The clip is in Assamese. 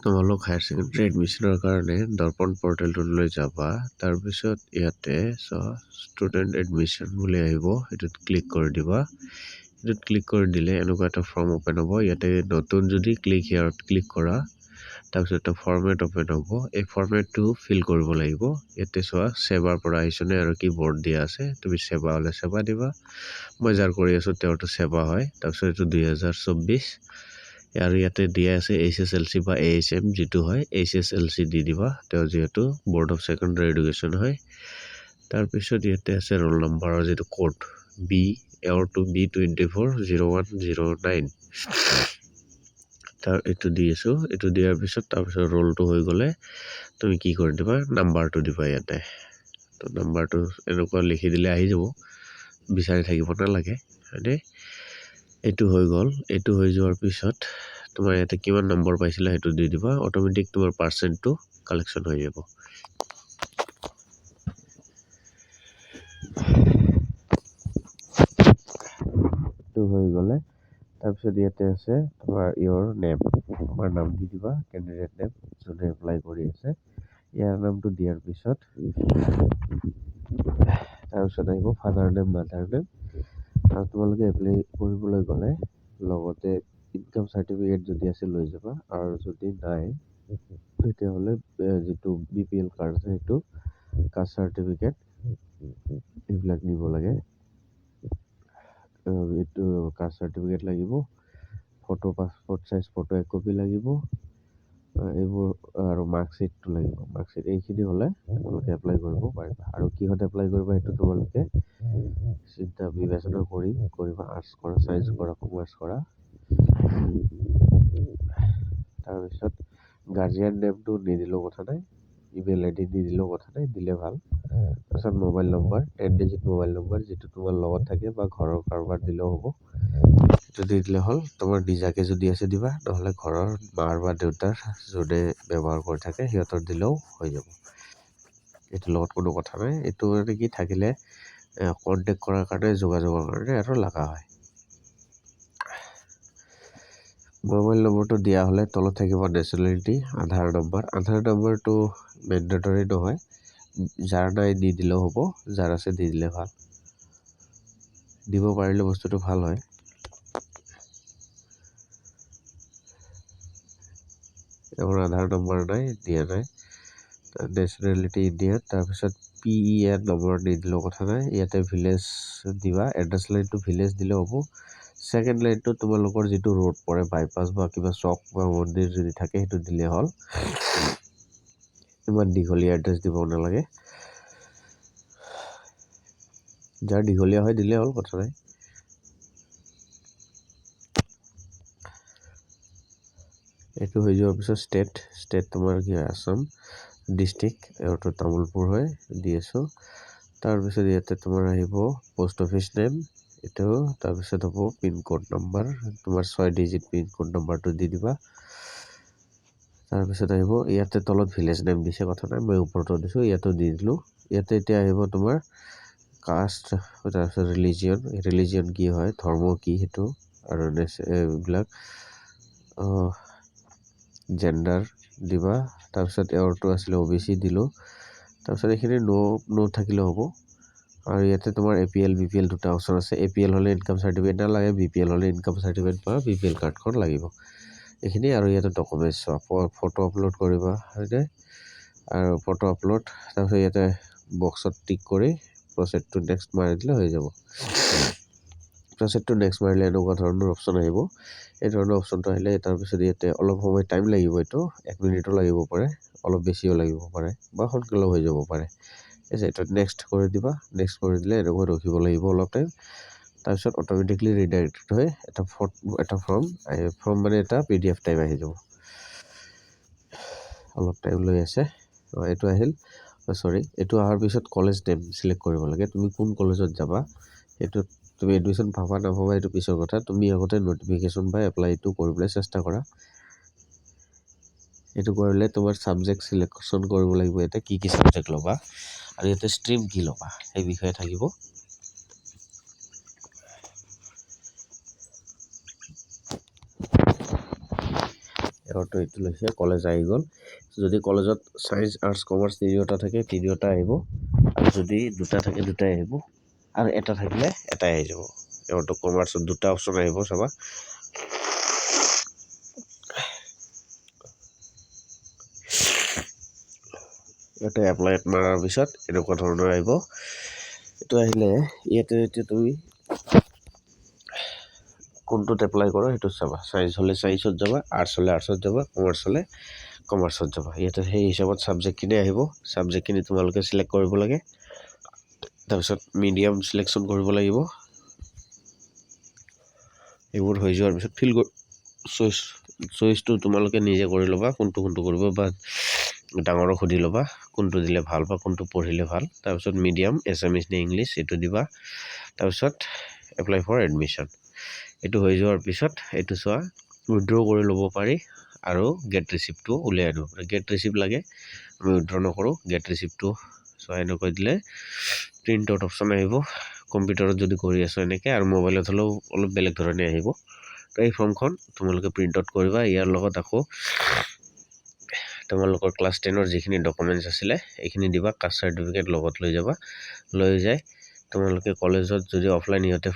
তোমালোক হায়াৰ ছেকেণ্ডেৰী এডমিশ্যনৰ কাৰণে দৰ্পণ পৰ্টেলটোলৈ যাবা তাৰপিছত ইয়াতে ষ্টুডেণ্ট এডমিশ্যন বুলি আহিব এইটোত ক্লিক কৰি দিবা এইটোত ক্লিক কৰি দিলে এনেকুৱা এটা ফৰ্ম অপেন হ'ব ইয়াতে নতুন যদি ক্লিক হিয়াৰত ক্লিক কৰা তাৰপিছত এটা ফৰ্মেট অপেন হ'ব এই ফৰ্মেটটো ফিল কৰিব লাগিব ইয়াতে সেৱাৰ পৰা আহিছনে আৰু কি বৰ্ড দিয়া আছে তুমি সেৱা হ'লে সেৱা দিবা মই যাৰ কৰি আছো তেওঁৰটো সেৱা হয় তাৰপিছত এইটো 2024 আৰু ইয়াতে দিয়া আছে HSLC বা AHM যেটো হয় HSLC দি দিবা তেওঁ যেহেতু বৰ্ড অফ সেকেন্ডাৰী এডুকেশ্যন হয় তাৰপিছত ইয়াতে আছে ৰোল নম্বৰৰ যেটো কোড B to B240109 তাৰ এটো দি আছো এটো দিয়াৰ পিছত তাৰপিছত ৰোলটো হৈ গলে তুমি কি কৰি দিবা নাম্বাৰটো দিবা ইয়াতে তো নাম্বাৰটো এনেকুৱা লিখি দিলে আহি যাব বিচাৰি থাকিব নালাগে হয়নে এটো হৈ গল এটো হৈ যোৱাৰ পিছত তোমাৰ ইয়াতে কিমান নম্বৰ পাইছিলা হেতু দি দিবা অটোমেটিক তোমাৰ পাৰ্চেন্টটো কালেকচন হৈ যাব তো হৈ গলে তাৰপিছত ইয়াতে আছে তোমাৰ your name তোমাৰ নাম দি দিবা ক্যান্ডিডেট নেম যোনে এপ্লাই কৰি আছে ইয়াৰ নামটো দিয়াৰ পিছত তাৰপিছত আহিব ফাদাৰ নেম মাদাৰ নেম আৰু তোমালোকে এপ্লাই কৰিবলৈ গলে লগতে ইনকাম সাৰ্টিফিকেট যদি আছে লৈ যাবা আৰু যদি নাই তেতিয়া হলে যেটো BPL কাৰ্ড আছে হেতু কাষ্ট সাৰ্টিফিকেট এইবিলাক নিব লাগে এটো কাষ্ট সাৰ্টিফিকেট লাগিব ফটো পাসপোৰ্ট সাইজ ফটো এক কপি লাগিব এইবোৰ আৰু মাৰ্কশিটটো লাগিব মাৰ্কশিট এইখিনি হলে তোমালোকে এপ্লাই কৰিব পাৰিবা আৰু কিহত এপ্লাই কৰিবা হেতু তোমালোকে চিন্তা বিবেচনা কৰিবা আৰ্টছ কৰা সায়েন্স কৰা কমাৰ্চ কৰা তাৰপিছত গাৰ্জিয়ান নেমটো নিদিলেও কথা নাই ইমেইল আইডি নিদিলেও কথা নাই দিলে ভাল তাৰপিছত mobile number 10 digit mobile number যেটো তোমাৰ লগত থাকে বা ঘৰৰ কাৰোবাৰ দিলেও হ'ব এটো দি দিলে হল তোমাৰ নিজাকে যদি আছে দিবা নহলে ঘৰৰ মাৰ বা দেউতাৰ যোনে ব্যৱহাৰ কৰি থাকে সিহঁতৰ দিলেও হৈ যাব এটো লগত কোনো কথা নাই এটো মানে কি থাকিলে কন্টাক্ট কৰাৰ কাৰণে যোগাযোগৰ কাৰণে আৰু লাগা হয় মোবাইল নম্বৰটো দিয়া হলে তলত থাকিব নেশ্যনেলিটি আধাৰ নম্বৰটো মেন্ডেটৰি নহয় যাৰ নাই দি দিলেও হ'ব যাৰ আছে দি দিলে ভাল দিব পাৰিলে বস্তুটো ভাল হয় মোৰ আধাৰ নম্বৰ নাই দিয়া নাই নেশ্যনেলিটি ইণ্ডিয়ান তাৰপিছত PEN নম্বৰ নিদিলেও কথা নাই ইয়াতে ভিলেজ দিবা এড্ৰেছ লাইনটো ভিলেজ দিলে হ'ব সেকেন্ড লাইনটো তোমালোকৰ যেটো ৰোড পৰে বাইপাস বা কিবা চক বা মন্দিৰ যদি থাকে হেতু দিলে হল ইমান দীঘলীয়া এড্ৰেছ দিব নালাগে যাৰ দীঘলীয়া হয় দিলে হল কথা নাই এটো হৈ যোৱাৰ পিছত ষ্টেট তোমাৰ কি হয় আসাম ডিস্ট্ৰিক্ট এটো তামুলপুৰ হয় দি আছো তাৰপিছত ইয়াতে তোমাৰ আহিব পোষ্ট অফিচ নেম এটো তাৰপিছত হ'ব পিন কোড নম্বৰ তোমাৰ 6 ডিজিট পিন কোড নম্বৰটো দি দিবা তাৰপিছত আহিব ইয়াতে তলত ভিলেজ নেম দিছে কথা নাই মই ওপৰতো দিছো ইয়াতো দি দিলো ইয়াতে এতিয়া আহিব তোমাৰ কাষ্ট তাৰপিছত ৰিলিজিয়ন কি হয় ধৰ্ম কি হেতু আৰু এইবিলাক জেন্ডাৰ দিবা তাৰপিছত এৰটো আছিল OBC দিলো তাৰপিছত এখিনি নো থাকিলে হ'ব আৰু ইয়াতে তোমাৰ APL BPL দুটা অপচন আছে APL হলে ইনকাম সাৰ্টিফিকেট নালাগে BPL হলে ইনকাম সাৰ্টিফিকেট বা BPL কাৰ্ডখন লাগিব এখিনি আৰু ইয়াতে ডকুমেন্টছ ফটো আপলোড কৰিবা হয়নে আৰু ফটো আপলোড তাৰপিছত ইয়াতে বক্সত টিক কৰি প্ৰসেড টু নেক্সট মাৰি দিলে হৈ যাব প্ৰসেড টু নেক্সট মাৰিলে এনেকুৱা ধৰণৰ অপচন আহিব এই ধৰণৰ অপচনটো আহিলে তাৰপিছত ইয়াতে অলপ সময় টাইম লাগিব এটো 1 মিনিটও লাগিব পাৰে অলপ বেছিও লাগিব পাৰে বা সোনকালে হৈ যাব পাৰে এটো নেক্সট কৰি দিবা নেক্সট কৰি দিলে এনেকৈ ৰখিব লাগিব অলপ টাইম তাৰপিছত অটোমেটিকলি ৰিডাইৰেক্টেড হয় এটা ফৰ্ম মানে এটা PDF টাইপ আহি যাব অলপ টাইম লৈ আছে এটো আহিল এটো আহাৰ পিছত কলেজ নেম সিলেক্ট কৰিব লাগে তুমি কোন কলেজত যাবা এটো তুমি এডমিশন পাবা নাপাবা এটো পিছৰ কথা তুমি আগতে নোটিফিকেশন বা এপ্লাইটো কৰিবলৈ চেষ্টা কৰা এটো কৰিলে তোমাৰ সাবজেক্ট সিলেকশন কৰিব লাগিব এতে কি সাবজেক্ট লবা আৰু এতে স্ট্ৰীম কি লবা এই বিষয়ে থাকিব ফটো এইটো লৈছে কলেজ আহি গ'ল যদি কলেজত ছায়েন্স আৰ্টছ কমাৰ্চ তিনিওটা থাকে তিনিওটা আহিব আৰু যদি দুটা থাকে দুটাই আহিব আৰু এটা থাকিলে এটাই আহি যাব এওঁটো কমাৰ্চত দুটা অপশ্যন আহিব চাবা ইয়াতে এপ্লাইত মাৰাৰ পিছত এনেকুৱা ধৰণৰ আহিব এইটো আহিলে ইয়াতে এতিয়া তুমি কোনটোত এপ্লাই কৰা সেইটো চাবা ছায়েন্স হ'লে ছায়েন্সত যাবা আৰ্টছ হ'লে আৰ্টছত যাবা কমাৰ্চ হ'লে কমাৰ্চত যাবা ইয়াতে সেই হিচাপত ছাবজেক্টখিনি আহিব ছাবজেক্টখিনি তোমালোকে চিলেক্ট কৰিব লাগে তাৰপিছত মিডিয়াম চিলেকশ্যন কৰিব লাগিব এইবোৰ হৈ যোৱাৰ পিছত ফিল চইচটো তোমালোকে নিজে কৰি ল'বা কোনটো কৰিব বা ডাঙৰক সুধি ল'বা কোনটো দিলে ভাল বা কোনটো পঢ়িলে ভাল তাৰপিছত মিডিয়াম এছামিছ নে ইংলিছ এইটো দিবা তাৰপিছত এপ্লাই ফৰ এডমিশ্যন এইটো হৈ যোৱাৰ পিছত এইটো চোৱা উইথড্ৰ কৰি ল'ব পাৰি আৰু গেট ৰিচিপ্টটো উলিয়াই আনিব পাৰি গেট ৰিচিপ্ট লাগে আমি উইথড্ৰ নকৰোঁ গেট ৰিচিপ্টটো চোৱা এনেকৈ দিলে প্ৰিণ্ট আউট অপশ্যন আহিব কম্পিউটাৰত যদি কৰি আছো এনেকৈ আৰু মোবাইলত হ'লেও অলপ বেলেগ ধৰণে আহিব তো এই ফৰ্মখন তোমালোকে প্ৰিণ্ট আউট কৰিবা ইয়াৰ লগত আকৌ তোমালোকৰ ক্লাছ 10ৰ যিখিনি ডকুমেণ্টছ আছিলে এইখিনি দিবা কাষ্ট চাৰ্টিফিকেট লগত লৈ যাবা লৈ যায় তোমালোকে কলেজত যদি অফলাইন ইহঁতে